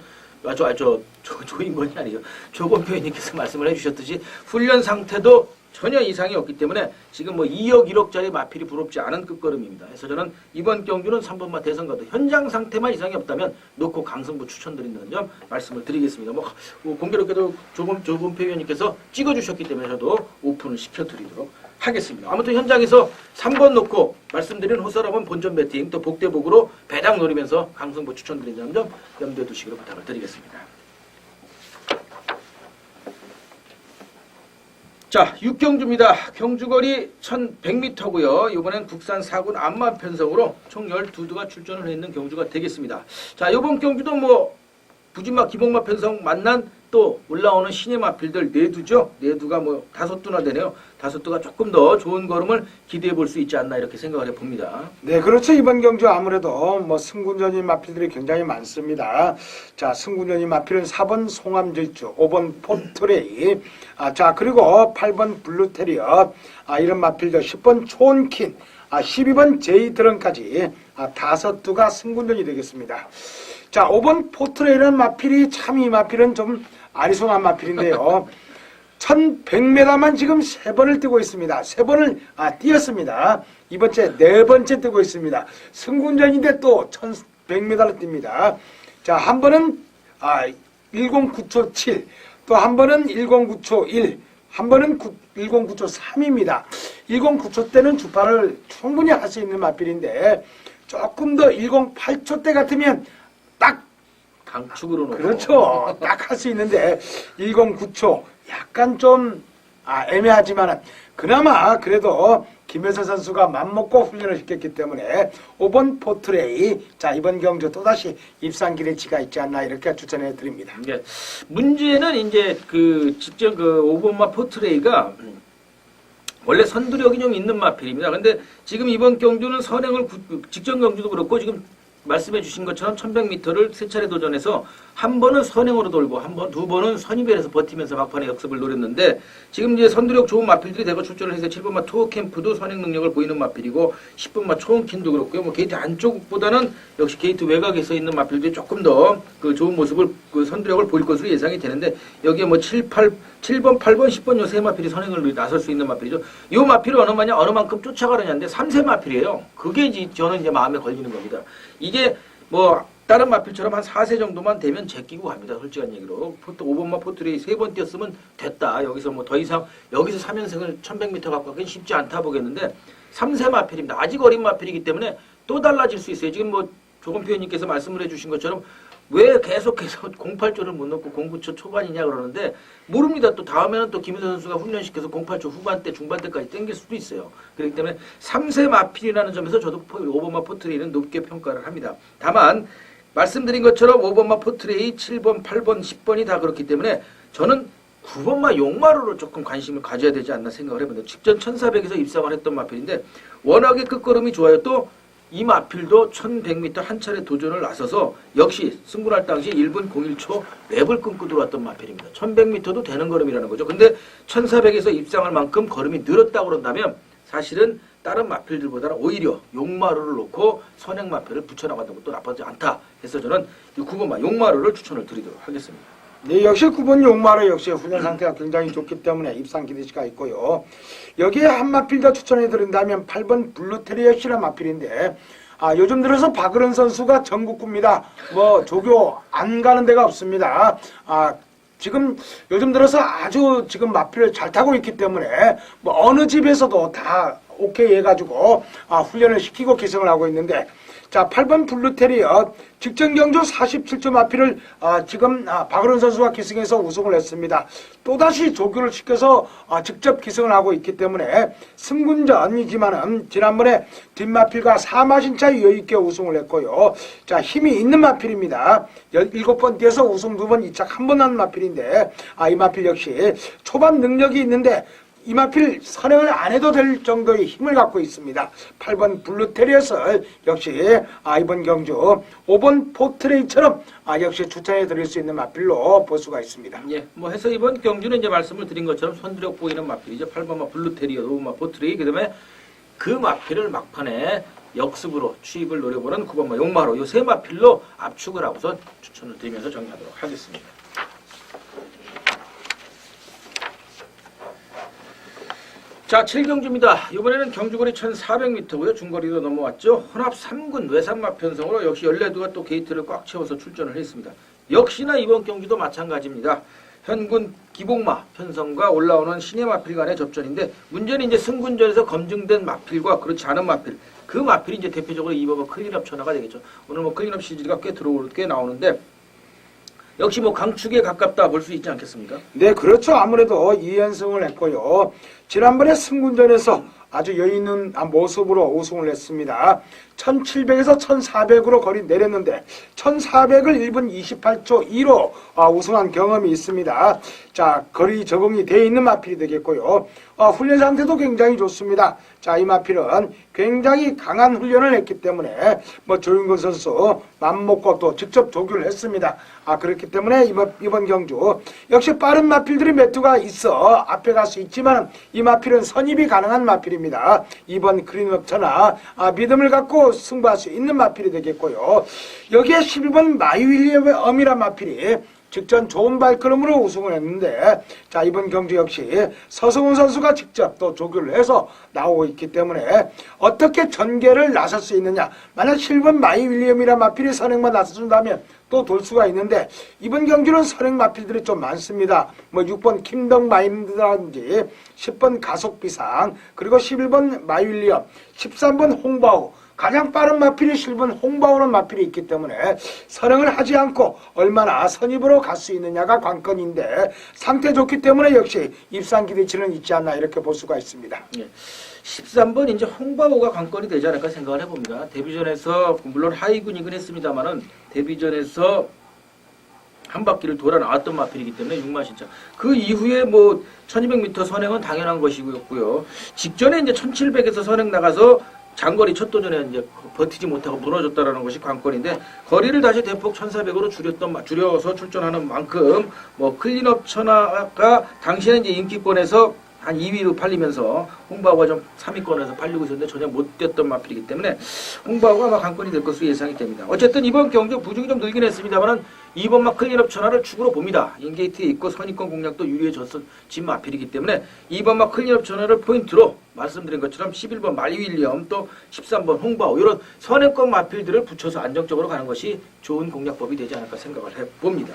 아니죠. 조건표님께서 말씀을 해주셨듯이 훈련 상태도 전혀 이상이 없기 때문에 지금 뭐 2억 1억짜리 마필이 부럽지 않은 끝걸음입니다. 그래서 저는 이번 경주는 3번마 대성가도 현장 상태만 이상이 없다면 놓고 강승부 추천드린다는 점 말씀을 드리겠습니다. 뭐 공교롭게도 조건표 의원님께서 찍어주셨기 때문에 저도 오픈을 시켜드리도록 하겠습니다. 아무튼 현장에서 3번 놓고 말씀드린 호서람은 본전 배팅 또 복대복으로 배당 노리면서 강승부 추천드린다는 점 염두에 두시기로 부탁을 드리겠습니다. 자, 6경주입니다. 경주거리 1100m고요. 이번엔 국산 4군 안마 편성으로 총 12두가 출전을 했는 경주가 되겠습니다. 자, 이번 경주도 뭐 부진마, 기복마 편성 만난 또 올라오는 신의 마필들 4두죠. 4두가 뭐 5두나 되네요. 5두가 조금 더 좋은 걸음을 기대해 볼 수 있지 않나 이렇게 생각을 해봅니다. 네, 그렇죠. 이번 경주 아무래도 뭐 승군전인 마필들이 굉장히 많습니다. 자, 승군전인 마필은 4번 송암질주, 5번 포트레이, 자, 그리고 8번 블루테리어, 이런 마필들 10번 초온킨, 12번 제이드런까지 5두가 승군전이 되겠습니다. 자, 5번 포트레이라는 마필이 참 이 마필은 좀 아리송한 마필인데요. 1100m만 지금 3번을 뛰고 있습니다. 3번을 뛰었습니다. 이번째 4번째 뛰고 있습니다. 승군전인데 또 1100m를 뜁니다. 자, 한 번은 10.9초 7, 또 한 번은 10.9초 1, 한 번은 10.9초 3입니다. 10.9초 때는 주파를 충분히 할 수 있는 마필인데 조금 더 10.8초 때 같으면 딱 강축으로 놓고. 그렇죠. 딱 할 수 있는데 10.9초 약간 좀 애매하지만은 그나마 그래도 김효선 선수가 맘먹고 훈련을 시켰기 때문에 5번 포트레이, 자, 이번 경주 또다시 입상 기대치가 있지 않나 이렇게 추천해 드립니다. 예. 문제는 이제 직전 5번마 포트레이가 원래 선두력이 좀 있는 마필입니다. 근데 지금 이번 경주는 선행을 직전 경주도 그렇고 지금 말씀해 주신 것처럼 1100m를 3차례 도전해서 한 번은 선행으로 돌고 두 번은 선입에서 버티면서 막판에 역습을 노렸는데 지금 이제 선두력 좋은 마필들이 대거 출전을 해서 7번마 투어캠프도 선행 능력을 보이는 마필이고 10번마 초원킨도 그렇고요. 뭐 게이트 안쪽보다는 역시 게이트 외곽에 있는 마필들이 조금 더 좋은 모습을 선두력을 보일 것으로 예상이 되는데 여기에 뭐 7번, 8번, 10번 요 세 마필이 선행을 나설 수 있는 마필이죠. 이 마필을 어느 만큼 쫓아가느냐인데 3세 마필이에요. 그게 저는 이제 마음에 걸리는 겁니다. 이게 뭐 다른 마필처럼 한 4세 정도만 되면 제끼고 갑니다. 솔직한 얘기로. 5번마 포트레이 3번 뛰었으면 됐다. 여기서 뭐 더 이상 여기서 3연승을 1100m 갖고 가긴 쉽지 않다 보겠는데 3세 마필입니다. 아직 어린 마필이기 때문에 또 달라질 수 있어요. 지금 뭐 조건표 의원님께서 말씀을 해주신 것처럼 왜 계속해서 08초를 못 넣고 09초 초반이냐 그러는데 모릅니다. 또 다음에는 또 김효선 선수가 훈련시켜서 08초 후반대, 중반대까지 땡길 수도 있어요. 그렇기 때문에 3세 마필이라는 점에서 저도 5번마 포트레이는 높게 평가를 합니다. 다만 말씀드린 것처럼 5번마 포트레이, 7번, 8번, 10번이 다 그렇기 때문에 저는 9번마 용마루로 조금 관심을 가져야 되지 않나 생각을 해봅니다. 직전 1400에서 입상을 했던 마필인데 워낙에 끝걸음이 좋아요. 또 이 마필도 1100m 한 차례 도전을 나서서 역시 승부할 당시 1분 01초 랩을 끊고 들어왔던 마필입니다. 1100m도 되는 걸음이라는 거죠. 근데 1400에서 입상할 만큼 걸음이 늘었다고 그런다면 사실은 다른 마필들보다는 오히려 용마루를 놓고 선행 마필을 붙여나가는 것도 나쁘지 않다 해서 저는 이 9번마 용마루를 추천을 드리도록 하겠습니다. 네, 역시 9번 용마루 역시 훈련 상태가 굉장히 좋기 때문에 입상 기대치가 있고요. 여기에 한 마필 더 추천해 드린다면 8번 블루테리어시라 마필인데 요즘 들어서 박은은 선수가 전국구입니다. 뭐 조교 안 가는 데가 없습니다. 지금 요즘 들어서 아주 지금 마필을 잘 타고 있기 때문에 뭐 어느 집에서도 다 오케이 해가지고 훈련을 시키고 기승을 하고 있는데 자, 8번 블루테리어 직전 경주 47초 마필을 지금 박은은 선수가 기승해서 우승을 했습니다. 또다시 조교를 시켜서 직접 기승을 하고 있기 때문에 승군전이지만은 지난번에 뒷마필과 4마신차 여유있게 우승을 했고요. 자, 힘이 있는 마필입니다. 17번 뛰어서 우승 2번, 2착 1번 한 마필인데 이 마필 역시 초반 능력이 있는데 이 마필 선행을 안 해도 될 정도의 힘을 갖고 있습니다. 8번 블루테리어스 역시 이번 경주 5번 포트레이처럼 역시 추천해 드릴 수 있는 마필로 볼 수가 있습니다. 예, 뭐 해서 이번 경주는 이제 말씀을 드린 것처럼 손드력 보이는 마필이죠. 8번 블루테리어, 5번 포트레이, 그다음에 그 마필을 막판에 역습으로 취입을 노려보는 9번 용마로 이 세 마필로 압축을 하고서 추천을 드리면서 정리하도록 하겠습니다. 자, 7경주입니다. 이번에는 경주거리 1400m고요. 중거리로 넘어왔죠. 혼합 3군 외산마 편성으로 역시 14두가 또 게이트를 꽉 채워서 출전을 했습니다. 역시나 이번 경주도 마찬가지입니다. 현군 기복마 편성과 올라오는 신예 마필 간의 접전인데 문제는 이제 승군전에서 검증된 마필과 그렇지 않은 마필, 그 마필이 이제 대표적으로 이번 클린업 천하가 되겠죠. 오늘 뭐 클린업 시리즈가 꽤 나오는데 역시 뭐 강축에 가깝다 볼 수 있지 않겠습니까? 네, 그렇죠. 아무래도 2연승을 했고요. 지난번에 승군전에서 아주 여유 있는 모습으로 우승을 했습니다. 1700에서 1400으로 거리 내렸는데 1400을 1분 28초 2로 우승한 경험이 있습니다. 자, 거리 적응이 되어 있는 마필이 되겠고요. 훈련 상태도 굉장히 좋습니다. 자, 이 마필은 굉장히 강한 훈련을 했기 때문에 뭐 조윤근 선수 맘먹고 또 직접 조교를 했습니다. 그렇기 때문에 이번 경주 역시 빠른 마필들이 몇 두가 있어 앞에 갈 수 있지만 이 마필은 선입이 가능한 마필입니다. 이번 그린업 천하 믿음을 갖고 승부할 수 있는 마필이 되겠고요. 여기에 11번 마이윌리엄이란 마필이 직전 좋은 발걸음으로 우승을 했는데 자, 이번 경주 역시 서승훈 선수가 직접 또 조교를 해서 나오고 있기 때문에 어떻게 전개를 나설 수 있느냐. 만약 7번 마이윌리엄이란 마필이 선행만 나서준다면 또 돌 수가 있는데 이번 경주는 선행 마필들이 좀 많습니다. 뭐 6번 킴덕 마인드라든지 10번 가속비상, 그리고 11번 마이윌리엄, 13번 홍바우, 가장 빠른 마필이 7번 홍바오는 마필이 있기 때문에 선행을 하지 않고 얼마나 선입으로 갈 수 있느냐가 관건인데 상태 좋기 때문에 역시 입상 기대치는 있지 않나 이렇게 볼 수가 있습니다. 예. 13번 이제 홍바오가 관건이 되지 않을까 생각을 해봅니다. 데뷔전에서 물론 하이군이긴 했습니다만은 데뷔전에서 한 바퀴를 돌아 나왔던 마필이기 때문에 6만 신차. 그 이후에 뭐 1200m 선행은 당연한 것이고요. 직전에 이제 1700에서 선행 나가서 장거리 첫 도전에 이제 버티지 못하고 무너졌다라는 것이 관건인데 거리를 다시 대폭 1400으로 줄여서 출전하는 만큼 뭐 클린업 천하가 당시에는 이제 인기권에서 한 2위로 팔리면서 홍바오가 좀 3위권에서 팔리고 있었는데 전혀 못 뛰었던 마필이기 때문에 홍바오가 아마 관건이 될 것으로 예상이 됩니다. 어쨌든 이번 경주 부중이 좀 늘긴 했습니다만 이번 막 클린업 천하를 축으로 봅니다. 인게이트에 있고 선입권 공략도 유리해졌던 마필이기 때문에 이번 막 클린업 천하를 포인트로 말씀드린 것처럼 11번 마이윌리엄 또 13번 홍바오 이런 선행권 마필들을 붙여서 안정적으로 가는 것이 좋은 공략법이 되지 않을까 생각을 해봅니다.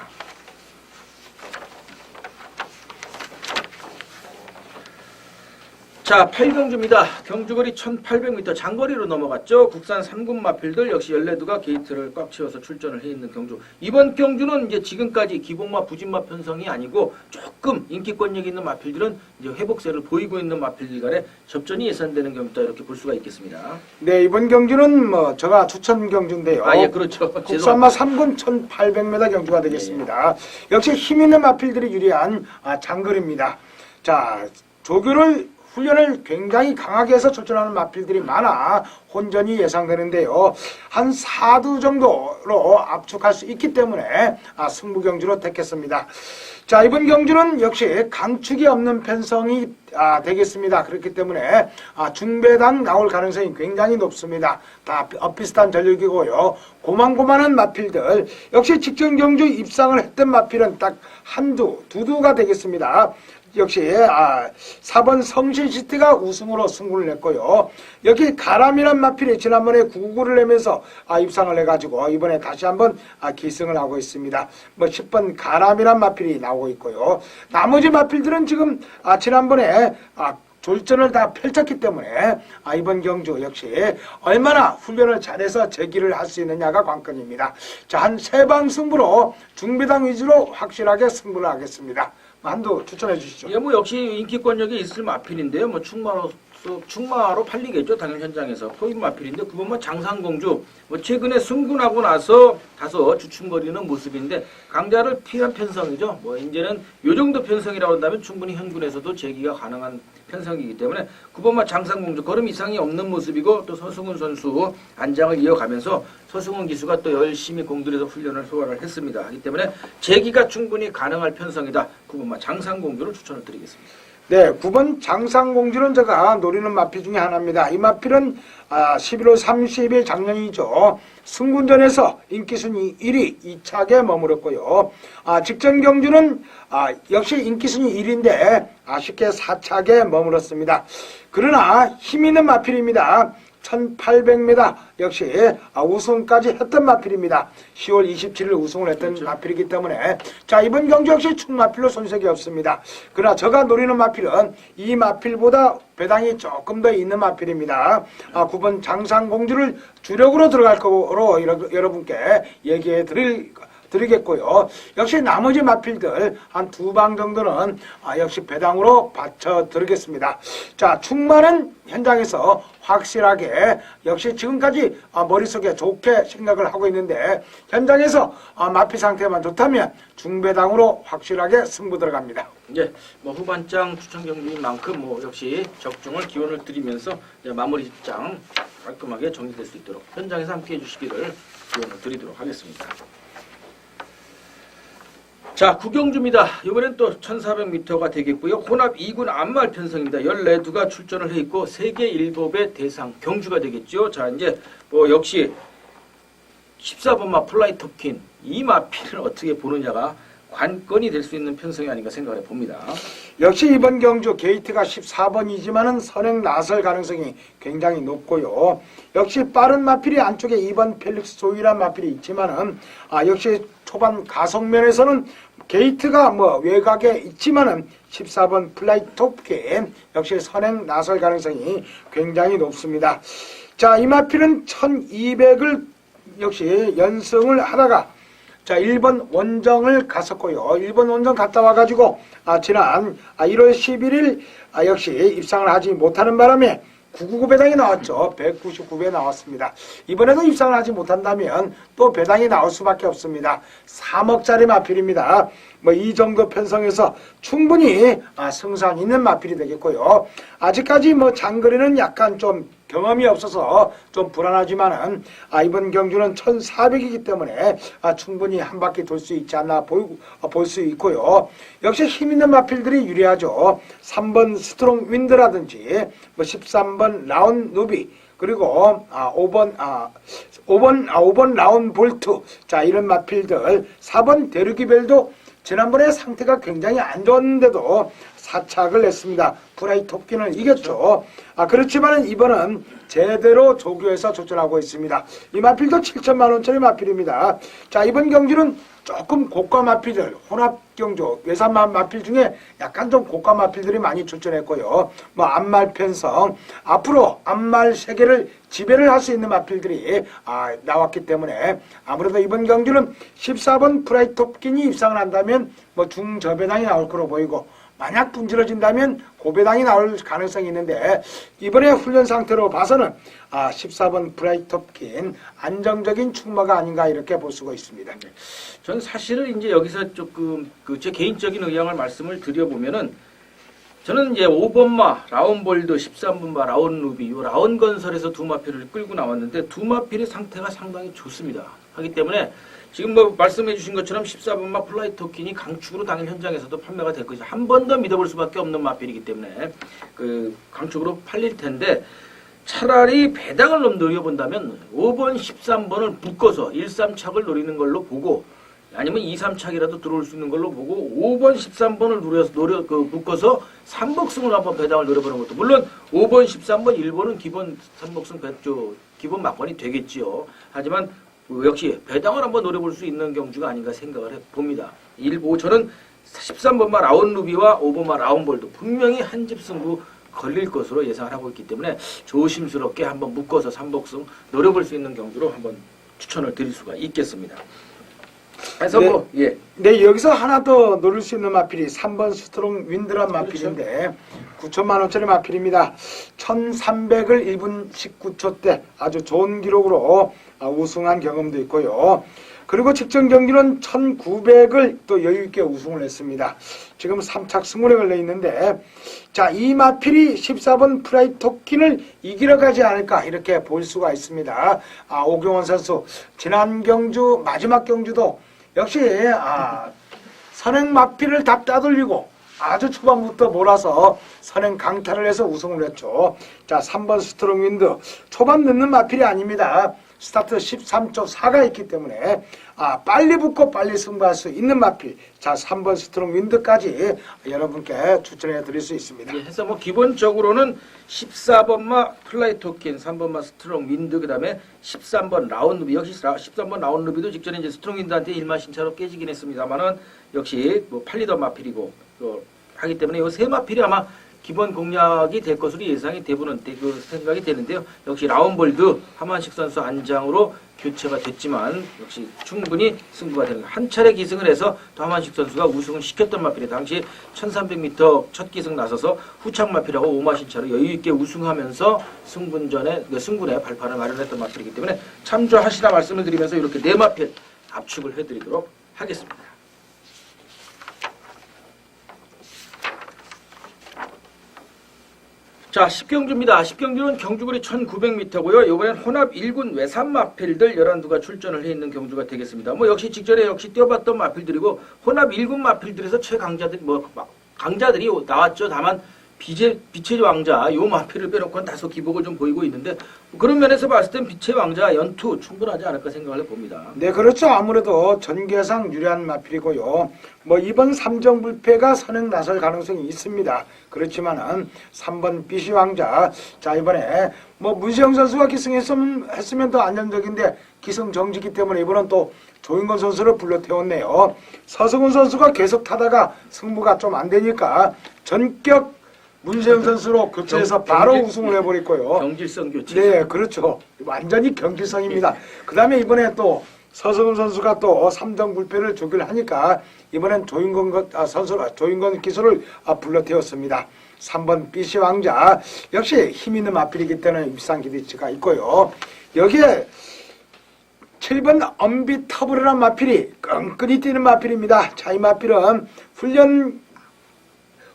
자, 8경주입니다. 경주거리 1800m 장거리로 넘어갔죠. 국산 3군 마필들 역시 14두가 게이트를 꽉 채워서 출전을 해 있는 경주. 이번 경주는 이제 지금까지 기복마, 부진마 편성이 아니고 조금 인기권력 있는 마필들은 이제 회복세를 보이고 있는 마필들 간의 접전이 예상되는 경주다 이렇게 볼 수가 있겠습니다. 네, 이번 경주는 뭐 제가 추천 경주인데요. 예, 그렇죠. 국산마 3군 1800m 경주가 되겠습니다. 역시 힘 있는 마필들이 유리한 장거리입니다. 자, 훈련을 굉장히 강하게 해서 출전하는 마필들이 많아 혼전이 예상되는데요. 한 4두 정도로 압축할 수 있기 때문에 승부 경주로 택했습니다. 자, 이번 경주는 역시 강축이 없는 편성이 되겠습니다. 그렇기 때문에 중배당 나올 가능성이 굉장히 높습니다. 다 비슷한 전력이고요. 고만고만한 마필들 역시 직전 경주 입상을 했던 마필은 딱 한두, 두두가 되겠습니다. 역시 4번 성신시티가 우승으로 승부를 냈고요. 여기 가람이란 마필이 지난번에 9구를 내면서 입상을 해가지고 이번에 다시 한번 기승을 하고 있습니다. 뭐 10번 가람이란 마필이 나오고 있고요. 나머지 마필들은 지금 지난번에 졸전을 다 펼쳤기 때문에 이번 경주 역시 얼마나 훈련을 잘해서 제기를 할 수 있느냐가 관건입니다. 자, 한 3방 승부로 중배당 위주로 확실하게 승부를 하겠습니다. 한두 추천해 주시죠. 예, 뭐 역시 인기권력이 있을 마필인데요. 뭐 충마로 팔리겠죠. 당연 현장에서 포인 마필인데 그건 뭐 장상공주 뭐 최근에 승군하고 나서 다소 주춤거리는 모습인데 강자를 피한 편성이죠. 뭐 이제는 요 정도 편성이라고 한다면 충분히 현군에서도 제기가 가능한 편성이기 때문에 9번마 장상공주 걸음 이상이 없는 모습이고 또 서승훈 선수 안장을 이어가면서 서승훈 기수가 또 열심히 공들여서 훈련을 소화를 했습니다. 하기 때문에 재기가 충분히 가능할 편성이다. 9번마 장상공주를 추천을 드리겠습니다. 네, 9번 장상공주는 제가 노리는 마필 중에 하나입니다. 이 마필은 11월 30일 작년이죠. 승군전에서 인기순위 1위 2착에 머물렀고요. 직전 경주는 역시 인기순위 1위인데 아쉽게 4착에 머물렀습니다. 그러나 힘 있는 마필입니다. 1800m 역시 우승까지 했던 마필입니다. 10월 27일 우승을 했던 그렇죠. 마필이기 때문에 자 이번 경주 역시 충마필로 손색이 없습니다. 그러나 제가 노리는 마필은 이 마필보다 배당이 조금 더 있는 마필입니다. 9번 장상공주를 주력으로 들어갈 거로 여러분께 얘기해 드리겠고요. 역시 나머지 마필들 한 2방 정도는 역시 배당으로 받쳐드리겠습니다. 자, 충만은 현장에서 확실하게 역시 지금까지 머릿속에 좋게 생각을 하고 있는데 현장에서 마필 상태만 좋다면 중배당으로 확실하게 승부 들어갑니다. 예, 뭐 후반장 추천 경기인 만큼 뭐 역시 적중을 기원을 드리면서 이제 마무리장 깔끔하게 정리될 수 있도록 현장에서 함께 해주시기를 기원을 드리도록 하겠습니다. 자, 구경주입니다. 이번엔 또 1400m가 되겠고요. 혼합 2군 안말 편성입니다. 14두가 출전을 해 있고 세계 7의 대상 경주가 되겠죠. 자, 이제 뭐 역시 14번마 플라이 톱킨 이 마필을 어떻게 보느냐가 관건이 될 수 있는 편성이 아닌가 생각해 봅니다. 역시 이번 경주 게이트가 14번이지만은 선행 나설 가능성이 굉장히 높고요. 역시 빠른 마필이 안쪽에 2번 펠릭스 조이란 마필이 있지만은 역시 초반 가속면에서는 게이트가 뭐 외곽에 있지만은 14번 플라이 톱킨 역시 선행 나설 가능성이 굉장히 높습니다. 자, 이 마필은 1200을 역시 연승을 하다가 자, 1번 원정을 갔었고요. 1번 원정 갔다 와가지고 지난 1월 11일 역시 입상을 하지 못하는 바람에 999 배당이 나왔죠. 199배 나왔습니다. 이번에도 입상을 하지 못한다면 또 배당이 나올 수밖에 없습니다. 3억짜리 마필입니다. 뭐 이 정도 편성에서 충분히 승산 있는 마필이 되겠고요. 아직까지 뭐 장거리는 약간 좀 경험이 없어서 좀 불안하지만은 이번 경주는 1400이기 때문에 충분히 한 바퀴 돌 수 있지 않나 볼 수 있고요. 역시 힘 있는 마필들이 유리하죠. 3번 스트롱 윈드라든지 뭐 13번 라운 누비 그리고 5번 라운 볼트 자 이런 마필들 4번 데르기벨도 지난번에 상태가 굉장히 안 좋았는데도 4착을 냈습니다. 프라이 톱킨을 이겼죠. 그렇지만 이번은 제대로 조교에서 조절하고 있습니다. 이 마필도 7천만 원짜리 마필입니다. 자, 이번 경주는 조금 고가 마필들, 혼합 경주, 외산 마필 중에 약간 좀 고가 마필들이 많이 출전했고요. 뭐 안말 편성, 앞으로 안말 세계를 지배를 할 수 있는 마필들이 나왔기 때문에 아무래도 이번 경주는 14번 프라이 톱킨이 입상을 한다면 뭐 중저배당이 나올 거로 보이고 만약 분질러진다면 고배당이 나올 가능성이 있는데 이번에 훈련 상태로 봐서는 14번 브라이톱킨 안정적인 충마가 아닌가 이렇게 볼 수가 있습니다. 저는 사실은 이제 여기서 조금 제 개인적인 의향을 말씀을 드려보면은 저는 이제 5번마 라운볼드 13번마 라운루비 이 라운건설에서 두 마필을 끌고 나왔는데 두 마필의 상태가 상당히 좋습니다. 하기 때문에 지금 뭐 말씀해 주신 것처럼 14번마 플라이 토킨이 강축으로 당일 현장에서도 판매가 될 것이죠. 한 번 더 믿어볼 수밖에 없는 마필이기 때문에 그 강축으로 팔릴 텐데 차라리 배당을 좀 노려본다면 5번, 13번을 묶어서 1, 3착을 노리는 걸로 보고 아니면 2, 3착이라도 들어올 수 있는 걸로 보고 5번, 13번을 묶어서 3복승으로 한번 배당을 노려보는 것도 물론 5번, 13번, 1번은 기본 3복승 기본 막번이 되겠지요. 하지만 역시 배당을 한번 노려볼 수 있는 경주가 아닌가 생각을 해봅니다. 저는 13번마 라운루비와 5번마 라운볼도 분명히 한집 승부 걸릴 것으로 예상을 하고 있기 때문에 조심스럽게 한번 묶어서 3복승 노려볼 수 있는 경주로 한번 추천을 드릴 수가 있겠습니다. 그래서 네, 네, 여기서 하나 더 노릴 수 있는 마필이 3번 스트롱 윈드란 마필인데 9천만 원짜리 마필입니다. 1300을 1분 19초 때 아주 좋은 기록으로 우승한 경험도 있고요. 그리고 직전 경기는 1900을 또 여유있게 우승을 했습니다. 지금 3착 승부에 걸려 있는데, 자, 이 마필이 14번 프라이토킨을 이기러 가지 않을까 이렇게 볼 수가 있습니다. 오경원 선수 지난 경주 마지막 경주도 역시 선행 마필을 다 따돌리고 아주 초반부터 몰아서 선행 강타를 해서 우승을 했죠. 자, 3번 스트롱윈드 초반 늦는 마필이 아닙니다. 스타트 13초 4가 있기 때문에 빨리 붙고 빨리 승부할 수 있는 마필. 자, 3번 스트롱윈드까지 여러분께 추천해 드릴 수 있습니다. 예, 해서 뭐 기본적으로는 14번마 플라이토킨, 3번마 스트롱윈드, 그다음에 13번 라운드비, 역시 13번 라운드비도 직전에 이제 스트롱윈드한테 일마신차로 깨지긴 했습니다만은 역시 뭐 팔리던 마필이고 하기 때문에 이 세 마필이 아마 기본 공략이 될 것으로 예상이 대부분 그 생각이 되는데요. 역시 라운볼드 하만식 선수 안장으로 교체가 됐지만 역시 충분히 승부가 되는 한 차례 기승을 해서 또 하만식 선수가 우승을 시켰던 마필이 당시 1300m 첫 기승 나서서 후착 마필하고 오마신차로 여유있게 우승하면서 승군에 발판을 마련했던 마필이기 때문에 참조하시라 말씀을 드리면서 이렇게 네 마필 압축을 해드리도록 하겠습니다. 자, 10경주입니다. 10경주는 경주거리 1900m고요. 이번엔 혼합 1군 외산 마필들 11두가 출전을 해 있는 경주가 되겠습니다. 뭐 역시 직전에 역시 뛰어봤던 마필들이고 혼합 1군 마필들에서 최강자들이 강자들이 나왔죠. 다만 빛의 왕자 요 마필을 빼놓고는 다소 기복을 좀 보이고 있는데 그런 면에서 봤을 땐 빛의 왕자 연투 충분하지 않을까 생각을 해봅니다. 네, 그렇죠. 아무래도 전개상 유리한 마필이고요. 뭐 이번 3정 불패가 선행 나설 가능성이 있습니다. 그렇지만은 3번 빛의 왕자, 자, 이번에 뭐 문세영 선수가 기승했으면 더 안정적인데 기승 정지기 때문에 이번은 또 조인건 선수를 불러 태웠네요. 서승훈 선수가 계속 타다가 승부가 좀 안 되니까 전격 문세영 선수로 교체해서 바로 우승을 해버렸고요. 경질성 교체. 네, 그렇죠. 완전히 경질성입니다. 그 다음에 이번에 또 서승훈 선수가 또 3정 불패를 조기를 하니까 이번엔 조인건 기수를 불러 태웠습니다. 3번 BC 왕자 역시 힘 있는 마필이기 때문에 입상 기대치가 있고요. 여기에 7번 언비터블이라는 마필이 끈끈이 뛰는 마필입니다. 자, 이 마필은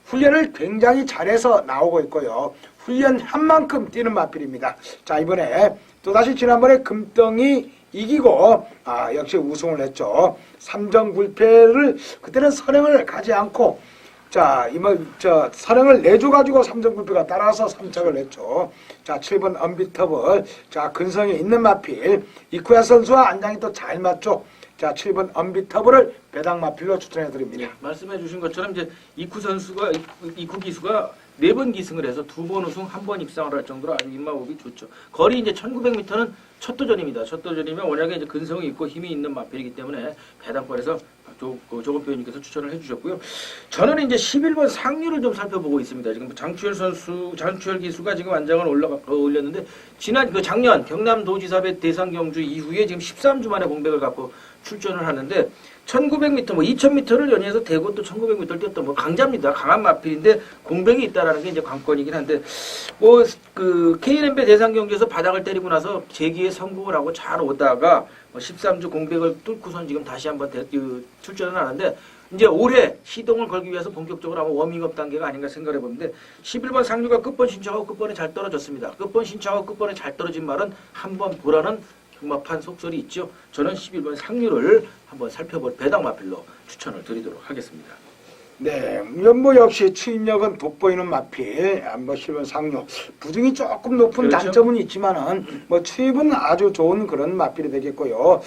훈련을 굉장히 잘해서 나오고 있고요. 훈련한 만큼 뛰는 마필입니다. 자, 이번에 또다시 지난번에 금덩이 이기고 역시 우승을 했죠. 3정 불패를 그때는 선행을 가지 않고 선행을 내줘가지고 3정 불패가 따라서 3착을 했죠. 자, 7번 언비터블. 자, 근성이 있는 마필. 이쿠야 선수와 안장이 또 잘 맞죠. 자, 7번 언비터블을 배당 마필로 추천해드립니다. 말씀해 주신 것처럼 이제 이쿠 기수가 4번 기승을 해서 2번 우승, 1번 입상을 할 정도로 아주 입마법이 좋죠. 거리 이제 1900m는 첫 도전입니다. 첫 도전이면 워낙에 이제 근성이 있고 힘이 있는 마필이기 때문에 배당권에서 조금 배우님께서 추천을 해주셨고요. 저는 이제 11번 상류를 좀 살펴보고 있습니다. 지금 장추열 기수가 지금 안장을 올렸는데 작년 경남도지사배 대상 경주 이후에 지금 13주 만에 공백을 갖고 출전을 하는데 1900m, 2000m를 연이어서 대구 또 1900m를 뛰었던 강자입니다. 강한 마필인데 공백이 있다라는 게 이제 관건이긴 한데 KNB 대상 경기에서 바닥을 때리고 나서 재기에 성공을 하고 잘 오다가 13주 공백을 뚫고선 지금 다시 한번 출전을 하는데 이제 올해 시동을 걸기 위해서 본격적으로 아마 워밍업 단계가 아닌가 생각해 보는데 11번 상류가 끝번 신청하고 끝번에 잘 떨어졌습니다. 끝번 신청하고 끝번에 잘 떨어진 말은 한번 보라는 흉마판 속설이 있죠. 저는 11번 상류를 한번 살펴볼 배당 마필로 추천을 드리도록 하겠습니다. 네, 뭐 역시 추임력은 돋보이는 마필, 11번 상류. 부중이 조금 높은 그렇죠. 단점은 있지만은 추입은 아주 좋은 그런 마필이 되겠고요.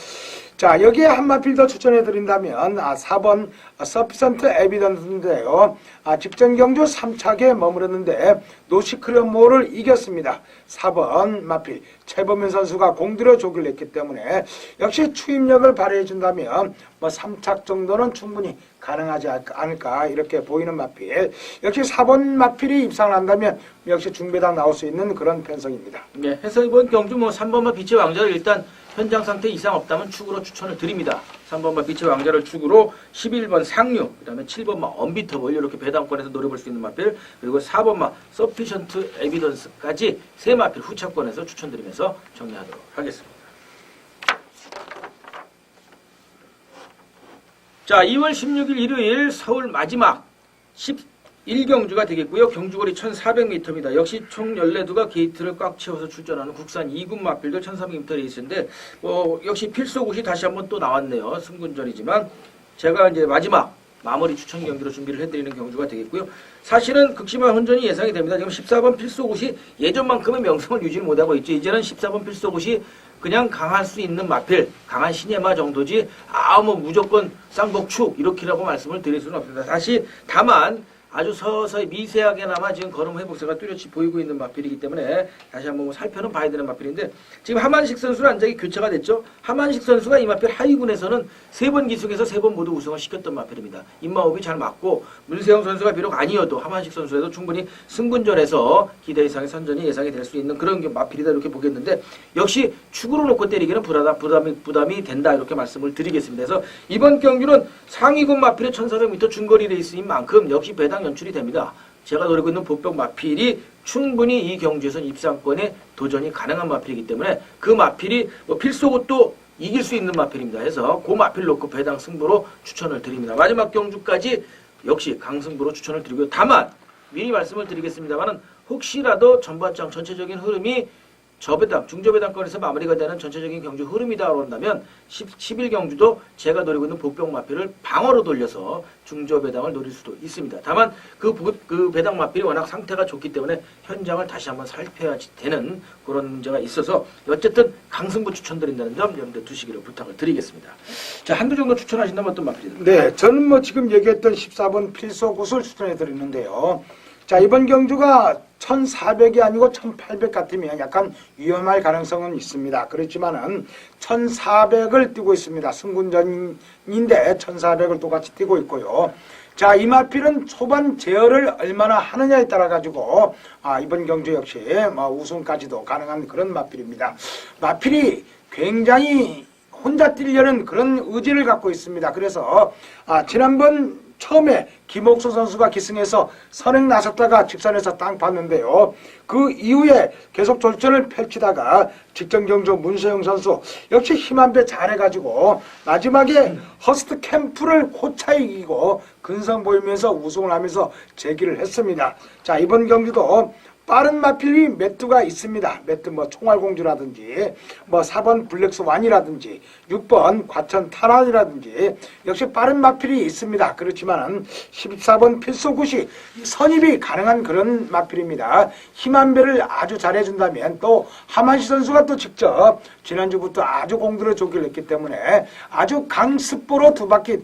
자, 여기에 한 마필 더 추천해 드린다면 4번 서피선트 에비던스인데요. 직전 경주 3착에 머무렀는데 노시크레모를 이겼습니다. 4번 마필 최범현 선수가 공들여 조기를 냈기 때문에 역시 추임력을 발휘해 준다면 3착 정도는 충분히 가능하지 않을까 이렇게 보이는 마필. 역시 4번 마필이 입상을 한다면 역시 중배당 나올 수 있는 그런 편성입니다. 네, 해서 이번 경주 3번마 빛의 왕자를 일단 현장 상태 이상 없다면 축으로 추천을 드립니다. 3번마 빛의 왕자를 축으로 11번 상류, 그 다음에 7번마 언비터블 이렇게 배당권에서 노려볼 수 있는 마필, 그리고 4번마 서피션트 에비던스까지 세 마필 후차권에서 추천드리면서 정리하도록 하겠습니다. 자, 2월 16일 일요일 서울 마지막 11경주가 되겠고요. 경주거리 1400m입니다. 역시 총 14두가 게이트를 꽉 채워서 출전하는 국산 2군 마필들 1300m 레이스인데 역시 필소굿이 다시 한번 또 나왔네요. 승군전이지만 제가 이제 마지막 마무리 추천 경기로 준비를 해드리는 경주가 되겠고요. 사실은 극심한 혼전이 예상이 됩니다. 지금 14번 필소굿이 예전만큼의 명성을 유지 못하고 있죠. 이제는 14번 필소굿이 그냥 강할 수 있는 마필, 강한 시네마 정도지 뭐 무조건 쌍복축 이렇게라고 말씀을 드릴 수는 없습니다. 다만 아주 서서히 미세하게나마 지금 걸음 회복세가 뚜렷이 보이고 있는 마필이기 때문에 다시 한번 살펴는 봐야 되는 마필인데 지금 하만식 선수는 안장이 교체가 됐죠. 하만식 선수가 이 마필 하위군에서는 3번 기승에서 3번 모두 우승을 시켰던 마필입니다. 입마호흡이 잘 맞고 문세영 선수가 비록 아니어도 하만식 선수에도 충분히 승군전에서 기대 이상의 선전이 예상이 될 수 있는 그런 마필이다 이렇게 보겠는데 역시 축으로 놓고 때리기는 부담이 된다 이렇게 말씀을 드리겠습니다. 그래서 이번 경기는 상위군 마필의 1400m 중거리 레이스인 만큼 역시 배당 연출이 됩니다. 제가 노리고 있는 보병 마필이 충분히 이 경주에선 입상권에 도전이 가능한 마필이기 때문에 그 마필이 필소굿도 이길 수 있는 마필입니다. 해서 그 마필 놓고 배당 승부로 추천을 드립니다. 마지막 경주까지 역시 강승부로 추천을 드리고요. 다만 미리 말씀을 드리겠습니다만은 혹시라도 전반장 전체적인 흐름이 저배당, 중저배당권에서 마무리가 되는 전체적인 경주 흐름이다 그런다면 11경주도 제가 노리고 있는 복병 마필을 방어로 돌려서 중저배당을 노릴 수도 있습니다. 다만 그 배당 마필이 워낙 상태가 좋기 때문에 현장을 다시 한번 살펴야 되는 그런 문제가 있어서 어쨌든 강승부 추천드린다는 점 염두에 두시기를 부탁을 드리겠습니다. 자, 한두 정도 추천하신다면 어떤 마필이든? 네, 저는 지금 얘기했던 14번 필소굿을 추천해 드리는데요. 자, 이번 경주가 1400이 아니고 1800 같으면 약간 위험할 가능성은 있습니다. 그렇지만은 1400을 뛰고 있습니다. 승군전인데 1400을 똑같이 뛰고 있고요. 자, 이 마필은 초반 제어를 얼마나 하느냐에 따라 가지고 이번 경주 역시 우승까지도 가능한 그런 마필입니다. 마필이 굉장히 혼자 뛰려는 그런 의지를 갖고 있습니다. 그래서 지난번 처음에 김옥수 선수가 기승해서 선행 나섰다가 직선에서 땅 봤는데요. 그 이후에 계속 졸전을 펼치다가 직전 경주 문세영 선수 역시 힘 한 배 잘해가지고 마지막에 허스트 캠프를 고차 이기고 근성 보이면서 우승을 하면서 재기를 했습니다. 자, 이번 경기도 빠른 마필이 몇 두가 있습니다. 몇 두 총알공주라든지 4번 블랙스완이라든지 6번 과천 탈환이라든지 역시 빠른 마필이 있습니다. 그렇지만 14번 필소굿이 선입이 가능한 그런 마필입니다. 힘 한 배를 아주 잘해준다면 또 하만시 선수가 또 직접 지난주부터 아주 공들여 조기를 했기 때문에 아주 강습보로 2바퀴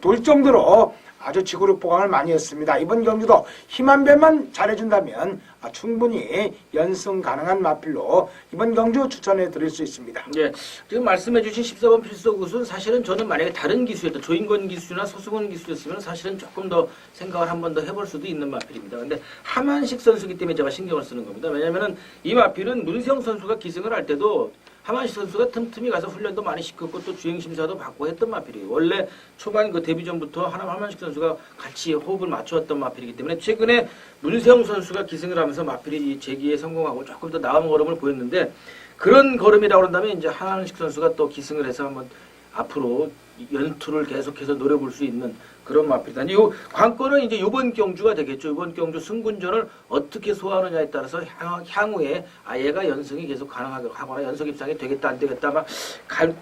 돌 정도로 아주 지구력 보강을 많이 했습니다. 이번 경기도 힘 한 배만 잘해준다면 충분히 연승 가능한 마필로 이번 경주 추천해 드릴 수 있습니다. 예, 지금 말씀해 주신 14번 필소굿은 사실은 저는 만약에 다른 기수였다, 조인권 기수나 서승원 기수였으면 사실은 조금 더 생각을 한 번 더 해볼 수도 있는 마필입니다. 근데 하만식 선수기 때문에 제가 신경을 쓰는 겁니다. 왜냐면은 이 마필은 문세영 선수가 기승을 할 때도 하만식 선수가 틈틈이 가서 훈련도 많이 시켰고 또 주행심사도 받고 했던 마필이에요. 원래 초반 그 데뷔전부터 하만식 선수가 같이 호흡을 맞추었던 마필이기 때문에 최근에 문세영 선수가 기승을 하면서 마필이 재기에 성공하고 조금 더 나은 걸음을 보였는데 그런 걸음이라고 한다면 이제 하만식 선수가 또 기승을 해서 한번 앞으로 연투를 계속해서 노려볼 수 있는 그런 마필이다. 이 관건은 이제 이번 경주가 되겠죠. 이번 경주 승군전을 어떻게 소화하느냐에 따라서 향후에 얘가 연승이 계속 가능하거나 연속 입상이 되겠다 안 되겠다 막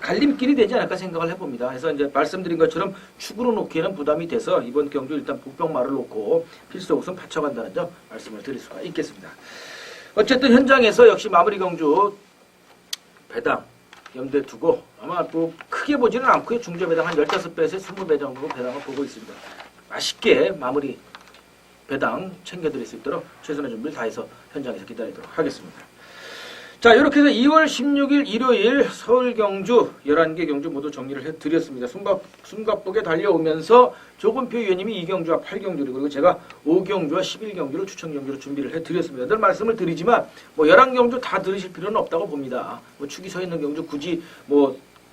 갈림길이 되지 않을까 생각을 해봅니다. 그래서 이제 말씀드린 것처럼 축으로 놓기에는 부담이 돼서 이번 경주 일단 복병말을 놓고 필수 우승 받쳐간다는 점 말씀을 드릴 수가 있겠습니다. 어쨌든 현장에서 역시 마무리 경주 배당 염두에 두고 아마 또 크게 보지는 않고요. 중저배당 한 15배에서 20배 정도 배당을 보고 있습니다. 맛있게 마무리 배당 챙겨드릴 수 있도록 최선의 준비를 다해서 현장에서 기다리도록 하겠습니다. 자, 이렇게 해서 2월 16일 일요일 서울 경주 11개 경주 모두 정리를 해드렸습니다. 숨가쁘게 달려오면서 조건표 위원님이 2경주와 8경주를 그리고 제가 5경주와 11경주를 추천 경주로 준비를 해드렸습니다. 늘 말씀을 드리지만 11경주 다 들으실 필요는 없다고 봅니다. 축이 서 있는 경주 굳이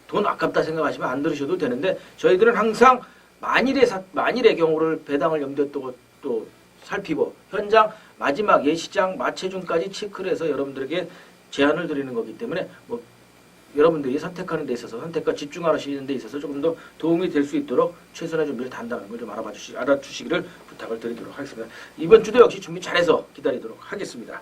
돈 아깝다 생각하시면 안 들으셔도 되는데 저희들은 항상 만일의 경우를 배당을 염두에 두고 또 살피고 현장 마지막 예시장 마체중까지 체크를 해서 여러분들에게 제안을 드리는 거기 때문에 여러분들이 선택하는 데 있어서 선택과 집중하시는 데 있어서 조금 더 도움이 될 수 있도록 최선의 준비를 한다는 걸 좀 알아주시기를 부탁을 드리도록 하겠습니다. 이번 주도 역시 준비 잘해서 기다리도록 하겠습니다.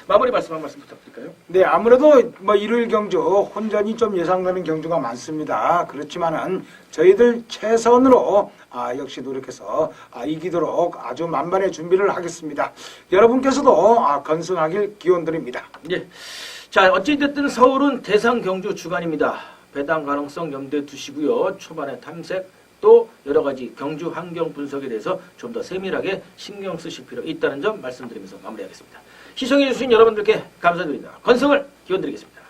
마무리 말씀 한 말씀 부탁드릴까요? 네, 아무래도 뭐 일요일 경주 혼전이 좀 예상되는 경주가 많습니다. 그렇지만은 저희들 최선으로 역시 노력해서 이기도록 아주 만반의 준비를 하겠습니다. 여러분께서도 건승하길 기원드립니다. 예. 자, 어찌됐든 서울은 대상 경주 주간입니다. 배당 가능성 염두에 두시고요. 초반에 탐색 또 여러 가지 경주 환경 분석에 대해서 좀 더 세밀하게 신경 쓰실 필요 있다는 점 말씀드리면서 마무리하겠습니다. 시청해 주신 여러분들께 감사드립니다. 건승을 기원드리겠습니다.